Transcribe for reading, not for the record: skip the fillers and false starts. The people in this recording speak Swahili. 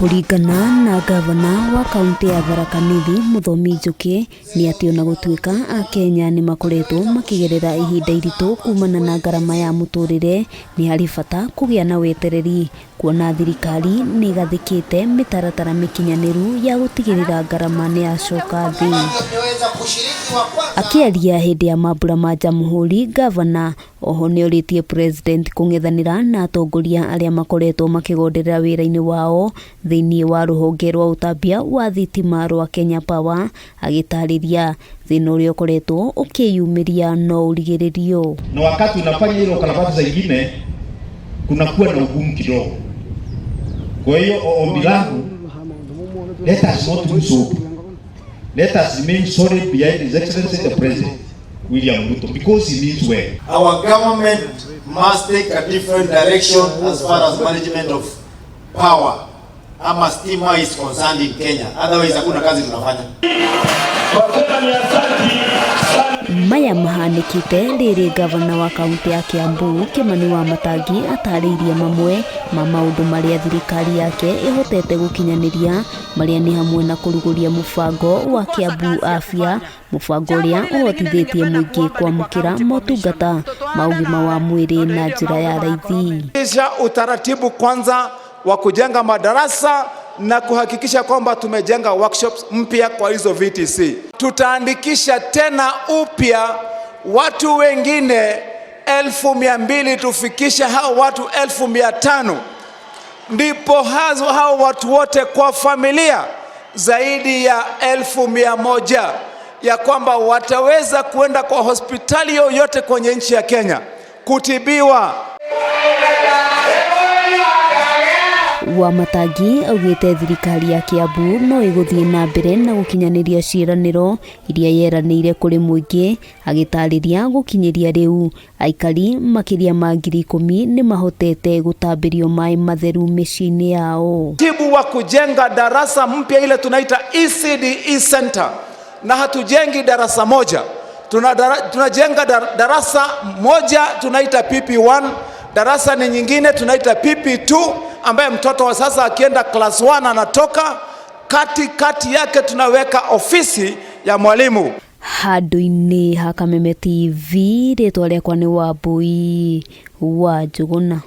Kuringana na gavana wa kaunti ya Tharaka Nithi Muthomi Njuki ni ati ona gutuika a Kenya ni makoretwo makigerera ihinda iritu kumana na ngarama ya muturire ni hari bata kugia na wetereri kuona thirikari ni gathikite mitaratara mikinyaniru ya gutigirira ngarama ni acoka thi. Akiaria hindi ya mambura ma Jamhuri, gavana oho ni oritie president kung'ethanira na atongoria aria makoretwo makigonderera wira-ini wao thiini wa ruhonge rwa utambia wa thitima rwa Kenya Power, agitariria thina uria ukoretwo ukiyumiria no urigiririo. Na wakati unafanya hilo ukarabati zingine kunakuwa na ugumu kidogo. Kwa hiyo ombi langu, let us not lose hope. Let us remain solid behind His Excellency the President William Ruto, because he means well. Our government must take a different direction as far as management of power ama stima is concerned in Kenya. Otherwise hakuna kazi tunafanya. Maya mahanikite riri gavana wa kaunti ya Kiambu Kimani Wamatangi atariirie mamwe ma maundu maria thirikari yake ihotete gukinyaniria maria ni hamwe na kuruguria mubango wa Kiambu Afya, mubango uria uhotithitie muingi kwamukira motungata ma ugima wa mwiri na njira ya raithi. Kisha utaratibu kwanza wa kujenga madarasa na kuhakikisha kwamba tumejenga workshops mpya kwa hizo VTC. Tutaandikisha tena upya watu wengine 1,200 tufikisha hao watu 1,500. Ndipo hao watu wote kwa familia zaidi ya 1,100 ya kwamba wataweza kuenda kwa hospitali yoyote kwenye nchi ya Kenya kutibiwa. Wamatangi augite thirikari ya Kiambu no iguthie na mbere na gukinyaniria ciiraniro iria yeranire kuri muingi, agitariria gukinyiria riu aikari makiria ma 10,000 ni mahotete gutambirio mai matheru micini yao. Tibu wa kujenga darasa mpya ile tunaita ECDE Center, na hatujengi darasa moja, tunajenga darasa moja tunaita PP1, darasa ni nyingine tunaita PP2 ambaye mtoto wa sasa akienda class 1 anatoka kati yake tunaweka ofisi ya mwalimu. Handu-ini ha Kameme TV ritwa riakwa ni Wambui wa Njuguna.